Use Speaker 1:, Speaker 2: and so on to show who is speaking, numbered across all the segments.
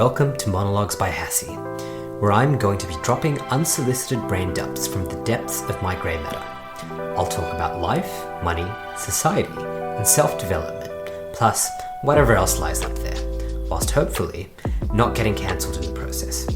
Speaker 1: Welcome to Monologues by Hassie, where I'm going to be dropping unsolicited brain dumps from the depths of my grey matter. I'll talk about life, money, society, and self-development, plus whatever else lies up there, whilst hopefully not getting cancelled in the process.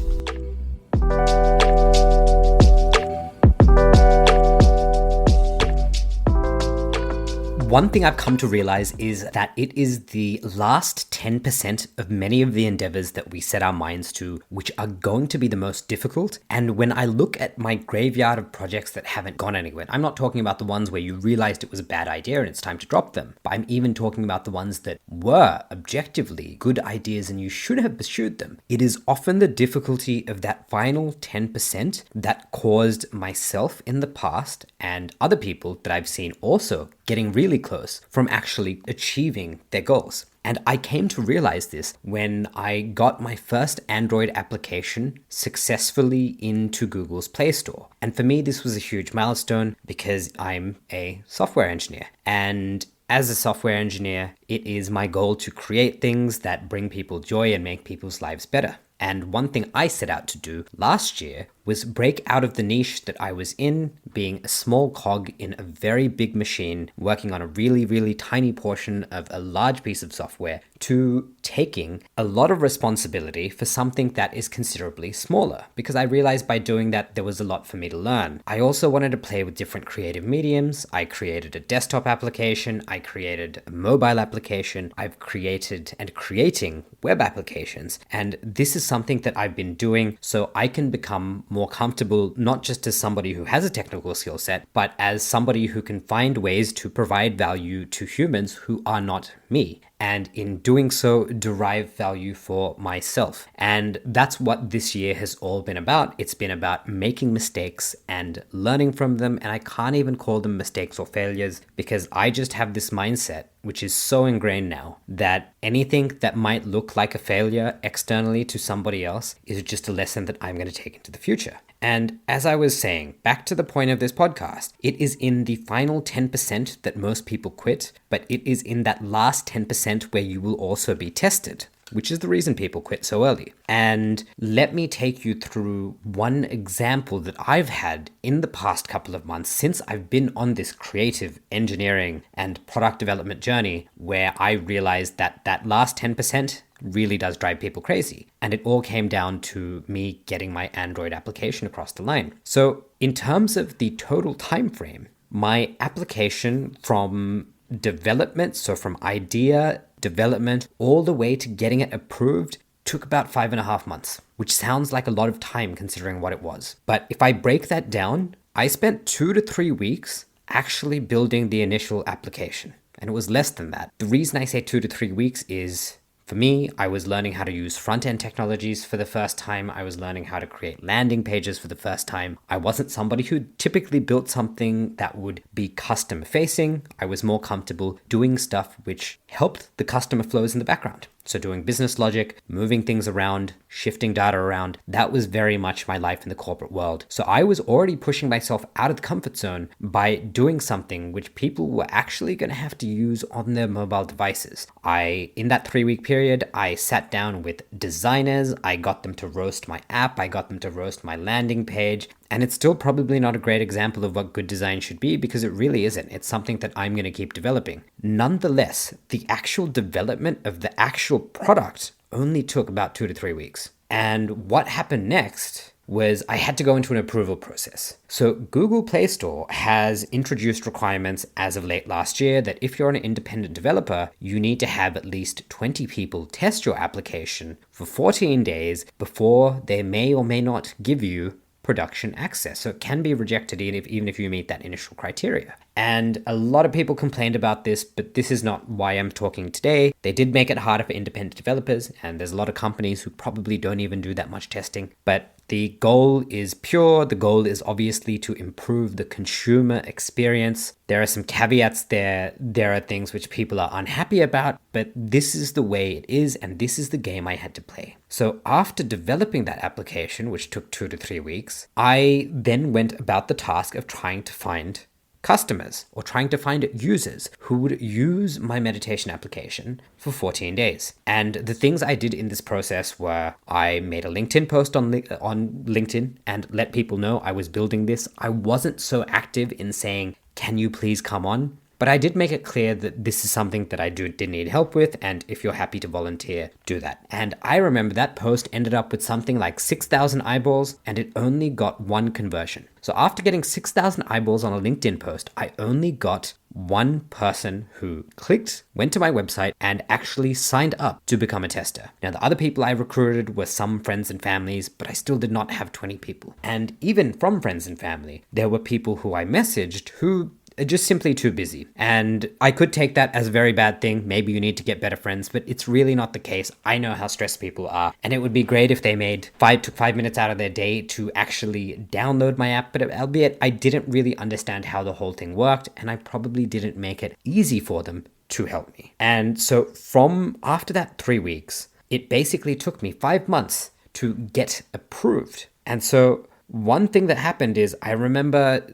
Speaker 1: One thing I've come to realize is that it is the last 10% of many of the endeavors that we set our minds to which are going to be the most difficult. And when I look at my graveyard of projects that haven't gone anywhere, I'm not talking about the ones where you realized it was a bad idea and it's time to drop them, but I'm even talking about the ones that were objectively good ideas and you should have pursued them. It is often the difficulty of that final 10% that caused myself in the past and other people that I've seen also getting really close from actually achieving their goals. And I came to realize this when I got my first Android application successfully into Google's Play Store. And for me, this was a huge milestone because I'm a software engineer. And as a software engineer, it is my goal to create things that bring people joy and make people's lives better. And one thing I set out to do last year was break out of the niche that I was in, being a small cog in a very big machine, working on a really, really tiny portion of a large piece of software, to taking a lot of responsibility for something that is considerably smaller. Because I realized by doing that, there was a lot for me to learn. I also wanted to play with different creative mediums. I created a desktop application. I created a mobile application. I've created and creating web applications. And this is something that I've been doing so I can become more comfortable, not just as somebody who has a technical skill set, but as somebody who can find ways to provide value to humans who are not me. And in doing so, derive value for myself. And that's what this year has all been about. It's been about making mistakes and learning from them. And I can't even call them mistakes or failures because I just have this mindset, which is so ingrained now, that anything that might look like a failure externally to somebody else is just a lesson that I'm going to take into the future. And as I was saying, back to the point of this podcast, it is in the final 10% that most people quit, but it is in that last 10% where you will also be tested, which is the reason people quit so early. And let me take you through one example that I've had in the past couple of months since I've been on this creative engineering and product development journey where I realized that that last 10% really does drive people crazy. And it all came down to me getting my Android application across the line. So in terms of the total time frame, my application from development, so from idea development all the way to getting it approved, took about 5.5 months, which sounds like a lot of time considering what it was. But if I break that down, I spent 2 to 3 weeks actually building the initial application. And it was less than that. The reason I say 2 to 3 weeks is, for me, I was learning how to use front-end technologies for the first time. I was learning how to create landing pages for the first time. I wasn't somebody who typically built something that would be customer-facing. I was more comfortable doing stuff which helped the customer flows in the background. So doing business logic, moving things around, shifting data around, that was very much my life in the corporate world. So I was already pushing myself out of the comfort zone by doing something which people were actually going to have to use on their mobile devices. In that 3-week period, I sat down with designers. I got them to roast my app. I got them to roast my landing page. And it's still probably not a great example of what good design should be because it really isn't. It's something that I'm going to keep developing. Nonetheless, the actual development of the actual product only took about 2 to 3 weeks. And what happened next was I had to go into an approval process. So Google Play Store has introduced requirements as of late last year that if you're an independent developer, you need to have at least 20 people test your application for 14 days before they may or may not give you production access. So it can be rejected even if you meet that initial criteria. And a lot of people complained about this, but this is not why I'm talking today. They did make it harder for independent developers, and there's a lot of companies who probably don't even do that much testing. But the goal is pure. The goal is obviously to improve the consumer experience. There are some caveats there. There are things which people are unhappy about, but this is the way it is, and this is the game I had to play. So after developing that application, which took 2 to 3 weeks, I then went about the task of trying to find customers or trying to find users who would use my meditation application for 14 days. And the things I did in this process were I made a LinkedIn post on LinkedIn and let people know I was building this. I wasn't so active in saying, can you please come on? But I did make it clear that this is something that I did need help with, and if you're happy to volunteer, do that. And I remember that post ended up with something like 6,000 eyeballs, and it only got one conversion. So after getting 6,000 eyeballs on a LinkedIn post, I only got one person who clicked, went to my website, and actually signed up to become a tester. Now, the other people I recruited were some friends and families, but I still did not have 20 people. And even from friends and family, there were people who I messaged who are just simply too busy. And I could take that as a very bad thing. Maybe you need to get better friends, but it's really not the case. I know how stressed people are, and it would be great if they took 5 minutes out of their day to actually download my app, but albeit I didn't really understand how the whole thing worked, and I probably didn't make it easy for them to help me. And so from after that 3 weeks, it basically took me 5 months to get approved. And so one thing that happened is I remember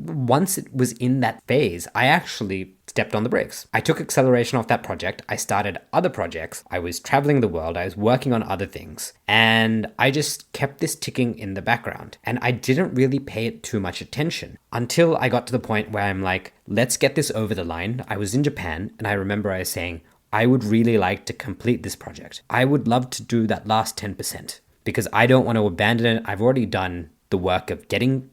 Speaker 1: once it was in that phase, I actually stepped on the brakes. I took acceleration off that project. I started other projects. I was traveling the world. I was working on other things. And I just kept this ticking in the background. And I didn't really pay it too much attention until I got to the point where I'm like, let's get this over the line. I was in Japan, and I remember I was saying, I would really like to complete this project. I would love to do that last 10% because I don't want to abandon it. I've already done the work of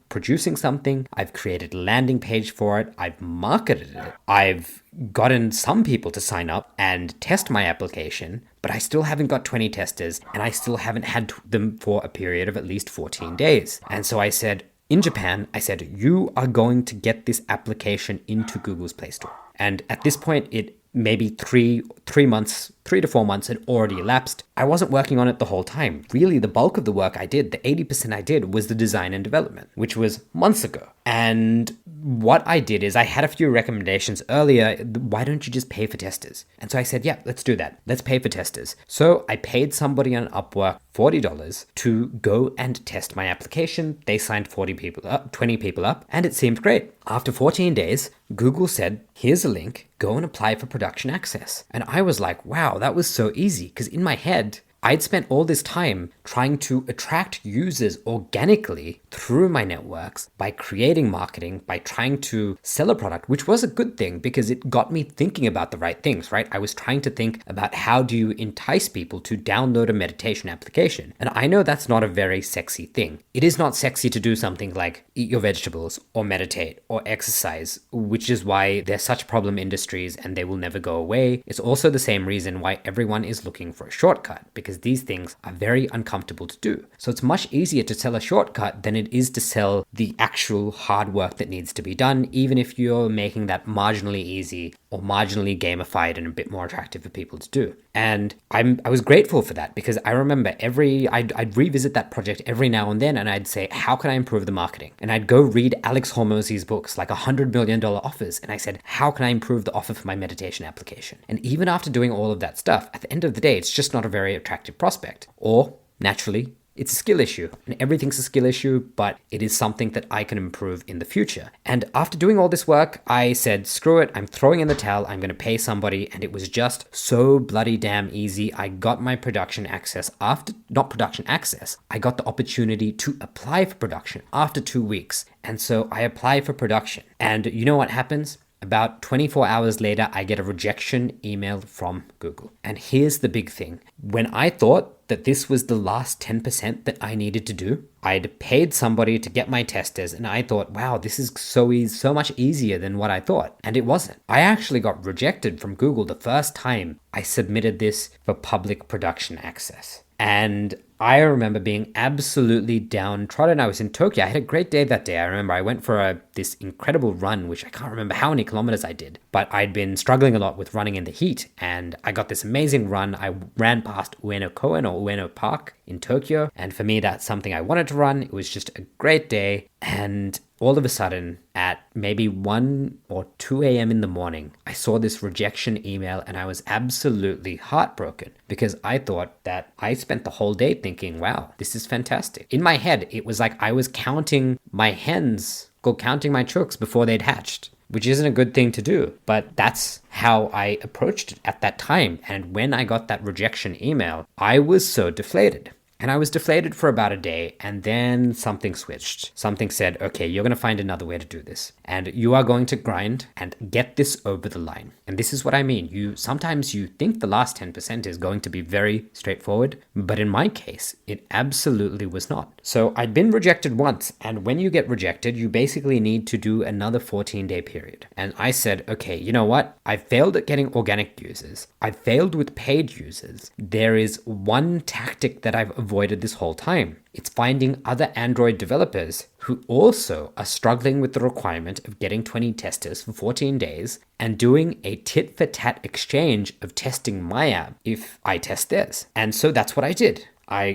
Speaker 1: producing something. I've created a landing page for it. I've marketed it. I've gotten some people to sign up and test my application, but I still haven't got 20 testers, and I still haven't had them for a period of at least 14 days. And so I said, in Japan, I said, you are going to get this application into Google's Play Store. And at this point, it maybe 3 to 4 months had already elapsed. I wasn't working on it the whole time. Really, the bulk of the work I did, the 80% I did, was the design and development, which was months ago. And what I did is I had a few recommendations earlier. Why don't you just pay for testers? And so I said, yeah, let's do that. Let's pay for testers. So I paid somebody on Upwork $40 to go and test my application. They signed 20 people up, and it seemed great. After 14 days, Google said, here's a link, go and apply for production access. And I was like, wow, that was so easy, because in my head, I'd spent all this time trying to attract users organically through my networks by creating marketing, by trying to sell a product, which was a good thing because it got me thinking about the right things, right? I was trying to think about how do you entice people to download a meditation application. And I know that's not a very sexy thing. It is not sexy to do something like eat your vegetables or meditate or exercise, which is why they're such problem industries and they will never go away. It's also the same reason why everyone is looking for a shortcut, because these things are very uncomfortable to do. So it's much easier to sell a shortcut than it is to sell the actual hard work that needs to be done, even if you're making that marginally easy or marginally gamified and a bit more attractive for people to do. And I was grateful for that, because I remember I'd revisit that project every now and then, and I'd say, how can I improve the marketing? And I'd go read Alex Hormozzi's books, like $100 million offers. And I said, how can I improve the offer for my meditation application? And even after doing all of that stuff, at the end of the day, it's just not a very attractive prospect. Or naturally, it's a skill issue, and everything's a skill issue, but it is something that I can improve in the future. And after doing all this work, I said, screw it, I'm throwing in the towel, I'm going to pay somebody, and it was just so bloody damn easy. I got my production access I got the opportunity to apply for production after 2 weeks. And so I applied for production. And you know what happens? About 24 hours later, I get a rejection email from Google. And here's the big thing. When I thought that this was the last 10% that I needed to do, I'd paid somebody to get my testers, and I thought, wow, this is so much easier than what I thought. And it wasn't. I actually got rejected from Google the first time I submitted this for public production access. And I remember being absolutely downtrodden. I was in Tokyo. I had a great day that day. I remember I went for this incredible run, which I can't remember how many kilometers I did, but I'd been struggling a lot with running in the heat, and I got this amazing run. I ran past Ueno-koen or Ueno Park in Tokyo, and for me, that's something I wanted to run. It was just a great day, and all of a sudden, at maybe 1 or 2 a.m. in the morning, I saw this rejection email, and I was absolutely heartbroken because I thought that I spent the whole day thinking, wow, this is fantastic. In my head, it was like I was counting my hens go counting my chooks before they'd hatched, which isn't a good thing to do. But that's how I approached it at that time. And when I got that rejection email, I was so deflated. And I was deflated for about a day, and then something switched. Something said, okay, you're going to find another way to do this. And you are going to grind and get this over the line. And this is what I mean. Sometimes you think the last 10% is going to be very straightforward, but in my case, it absolutely was not. So I'd been rejected once, and when you get rejected, you basically need to do another 14-day period. And I said, okay, you know what? I failed at getting organic users. I failed with paid users. There is one tactic that I've avoided this whole time. It's finding other Android developers who also are struggling with the requirement of getting 20 testers for 14 days and doing a tit-for-tat exchange of testing my app if I test theirs. And so that's what I did. I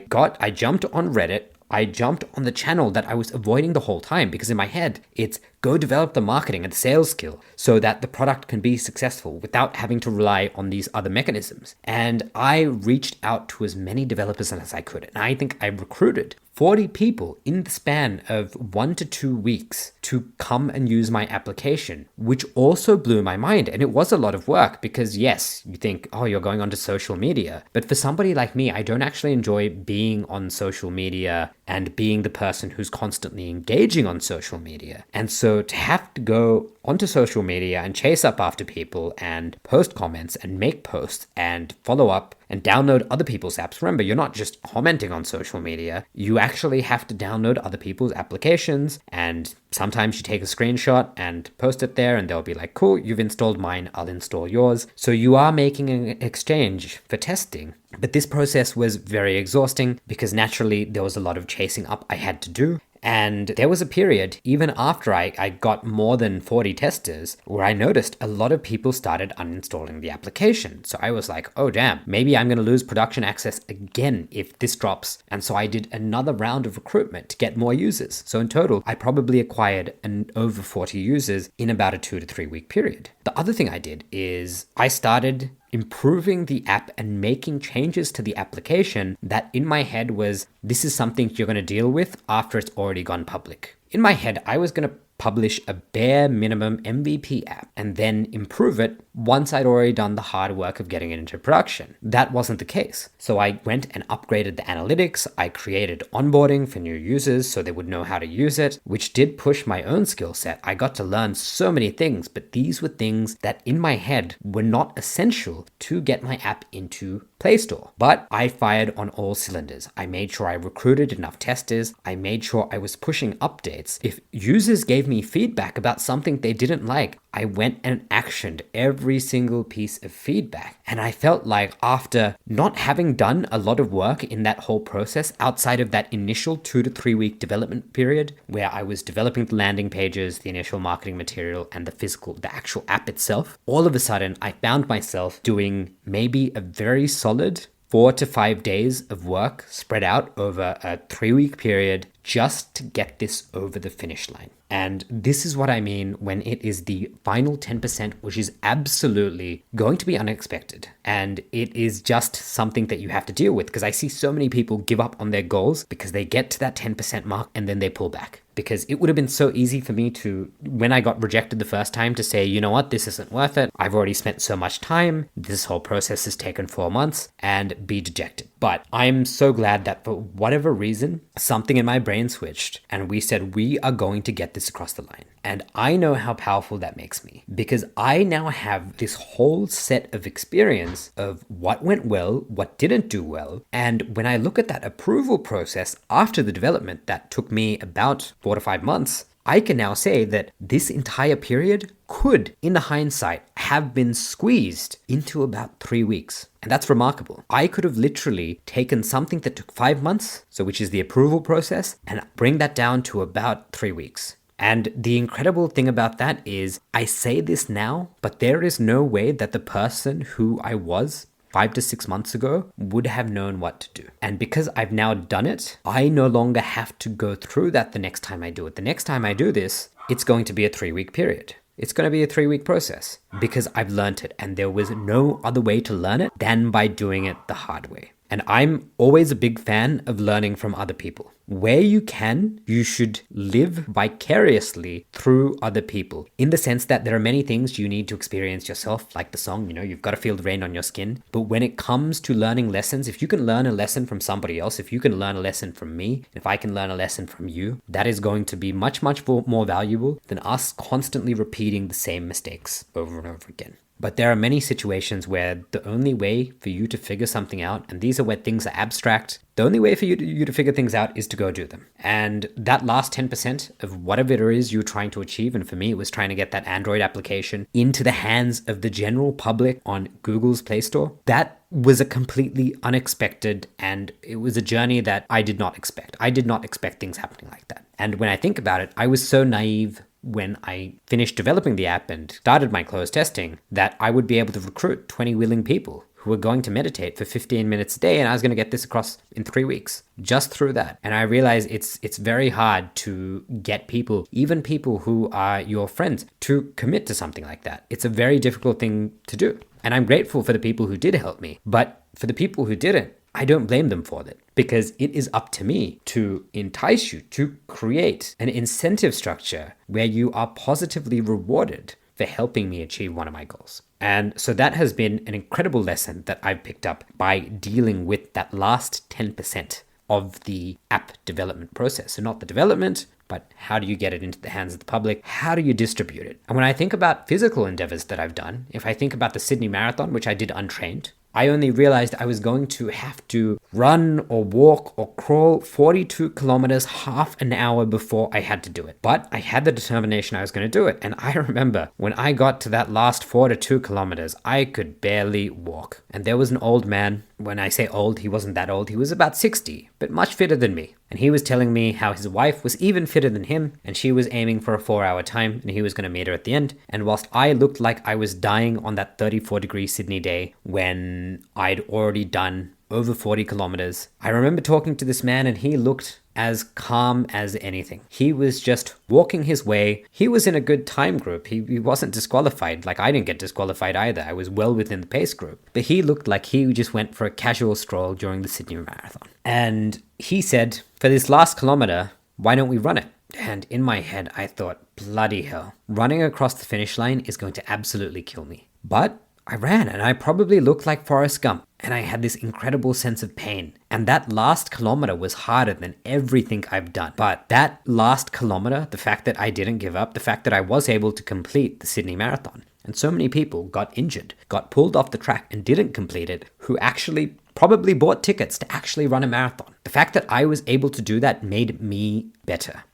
Speaker 1: jumped on Reddit. I jumped on the channel that I was avoiding the whole time, because in my head, it's go develop the marketing and the sales skill so that the product can be successful without having to rely on these other mechanisms. And I reached out to as many developers as I could. And I think I recruited 40 people in the span of 1 to 2 weeks to come and use my application, which also blew my mind. And it was a lot of work because, yes, you think, oh, you're going onto social media. But for somebody like me, I don't actually enjoy being on social media and being the person who's constantly engaging on social media. And so to have to go onto social media and chase up after people and post comments and make posts and follow up and download other people's apps. Remember, you're not just commenting on social media. You actually have to download other people's applications, and sometimes you take a screenshot and post it there and they'll be like, cool, you've installed mine, I'll install yours. So you are making an exchange for testing. But this process was very exhausting because naturally there was a lot of chasing up I had to do. And there was a period, even after I got more than 40 testers, where I noticed a lot of people started uninstalling the application. So I was like, oh damn, maybe I'm going to lose production access again if this drops. And so I did another round of recruitment to get more users. So in total, I probably acquired over 40 users in about a 2 to 3 week period. The other thing I did is I started improving the app and making changes to the application that in my head was, this is something you're going to deal with after it's already gone public. In my head, I was going to publish a bare minimum MVP app and then improve it once I'd already done the hard work of getting it into production. That wasn't the case. So I went and upgraded the analytics. I created onboarding for new users so they would know how to use it, which did push my own skill set. I got to learn so many things, but these were things that in my head were not essential to get my app into Play Store. But I fired on all cylinders. I made sure I recruited enough testers. I made sure I was pushing updates. If users gave me feedback about something they didn't like, I went and actioned every single piece of feedback. And I felt like after not having done a lot of work in that whole process outside of that initial 2 to 3 week development period where I was developing the landing pages, the initial marketing material, and the actual app itself, all of a sudden I found myself doing maybe a very solid 4 to 5 days of work spread out over a 3 week period just to get this over the finish line. And this is what I mean when it is the final 10%, which is absolutely going to be unexpected. And it is just something that you have to deal with, because I see so many people give up on their goals because they get to that 10% mark and then they pull back. Because it would have been so easy for me to, when I got rejected the first time, to say, you know what, this isn't worth it. I've already spent so much time. This whole process has taken 4 months, and be dejected. But I'm so glad that for whatever reason, something in my brain switched and we said, we are going to get this across the line. And I know how powerful that makes me, because I now have this whole set of experience of what went well, what didn't do well. And when I look at that approval process after the development that took me about 4 to 5 months, I can now say that this entire period could, in the hindsight, have been squeezed into about 3 weeks. And that's remarkable. I could have literally taken something that took 5 months, so which is the approval process, and bring that down to about 3 weeks. And the incredible thing about that is I say this now, but there is no way that the person who I was 5 to 6 months ago would have known what to do. And because I've now done it, I no longer have to go through that the next time I do it. The next time I do this, it's going to be a 3 week period. It's going to be a 3 week process because I've learned it, and there was no other way to learn it than by doing it the hard way. And I'm always a big fan of learning from other people. Where you can, you should live vicariously through other people, in the sense that there are many things you need to experience yourself, like the song, you've got to feel the rain on your skin. But when it comes to learning lessons, if you can learn a lesson from somebody else, if you can learn a lesson from me, if I can learn a lesson from you, that is going to be much, much more valuable than us constantly repeating the same mistakes over and over again. But there are many situations where the only way for you to figure something out, and these are where things are abstract, the only way for you to figure things out is to go do them. And that last 10% of whatever it is you're trying to achieve, and for me, it was trying to get that Android application into the hands of the general public on Google's Play Store, that was a completely unexpected, and it was a journey that I did not expect. I did not expect things happening like that. And when I think about it, I was so naive when I finished developing the app and started my closed testing that I would be able to recruit 20 willing people who were going to meditate for 15 minutes a day, and I was going to get this across in 3 weeks just through that. And I realize it's very hard to get people, even people who are your friends, to commit to something like that. It's a very difficult thing to do. And I'm grateful for the people who did help me. But for the people who didn't, I don't blame them for that, because it is up to me to entice you to create an incentive structure where you are positively rewarded for helping me achieve one of my goals. And so that has been an incredible lesson that I've picked up by dealing with that last 10% of the app development process. So not the development, but how do you get it into the hands of the public? How do you distribute it? And when I think about physical endeavors that I've done, if I think about the Sydney Marathon, which I did untrained, I only realized I was going to have to run or walk or crawl 42 kilometers half an hour before I had to do it. But I had the determination I was going to do it. And I remember when I got to that last 42 kilometers, I could barely walk. And there was an old man. When I say old, he wasn't that old. He was about 60, but much fitter than me. And he was telling me how his wife was even fitter than him, and she was aiming for a 4-hour time, and he was going to meet her at the end. And whilst I looked like I was dying on that 34-degree Sydney day when I'd already done over 40 kilometers, I remember talking to this man, and he looked as calm as anything. He was just walking his way. He was in a good time group. He wasn't disqualified. Like, I didn't get disqualified either. I was well within the pace group. But he looked like he just went for a casual stroll during the Sydney Marathon. And he said, for this last kilometer, why don't we run it? And in my head, I thought, bloody hell, running across the finish line is going to absolutely kill me. But I ran, and I probably looked like Forrest Gump, and I had this incredible sense of pain. And that last kilometer was harder than everything I've done. But that last kilometer, the fact that I didn't give up, the fact that I was able to complete the Sydney Marathon, and so many people got injured, got pulled off the track and didn't complete it, who actually probably bought tickets to actually run a marathon. The fact that I was able to do that made me better.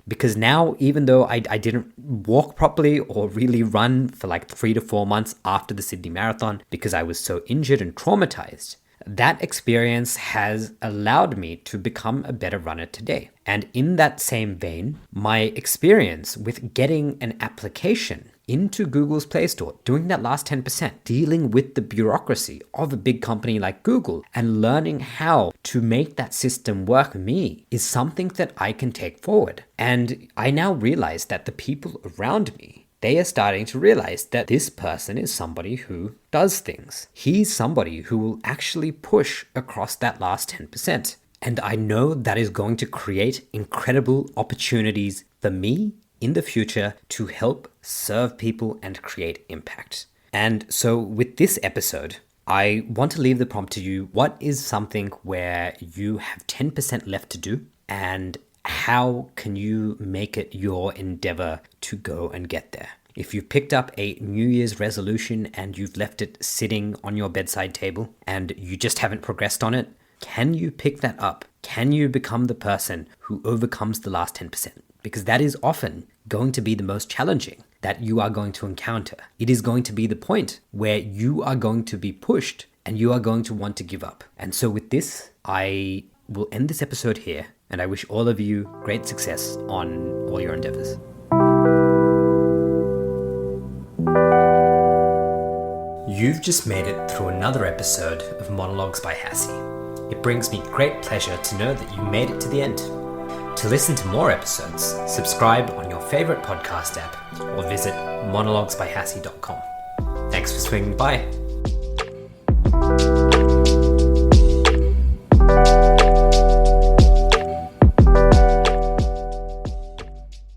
Speaker 1: Because now, even though I didn't walk properly or really run for like 3 to 4 months after the Sydney Marathon because I was so injured and traumatized, that experience has allowed me to become a better runner today. And in that same vein, my experience with getting an application into Google's Play Store, doing that last 10%, dealing with the bureaucracy of a big company like Google and learning how to make that system work for me is something that I can take forward. And I now realize that the people around me, they are starting to realize that this person is somebody who does things. He's somebody who will actually push across that last 10%. And I know that is going to create incredible opportunities for me in the future to help serve people and create impact. And so with this episode, I want to leave the prompt to you. What is something where you have 10% left to do, and how can you make it your endeavor to go and get there? If you've picked up a New Year's resolution and you've left it sitting on your bedside table and you just haven't progressed on it, can you pick that up? Can you become the person who overcomes the last 10%? Because that is often going to be the most challenging that you are going to encounter. It is going to be the point where you are going to be pushed and you are going to want to give up. And so with this, I will end this episode here, and I wish all of you great success on all your endeavors. You've just made it through another episode of Monologues by Hassie. It brings me great pleasure to know that you made it to the end. To listen to more episodes, subscribe on your favorite podcast app or visit monologuesbyhassie.com. Thanks for swinging by.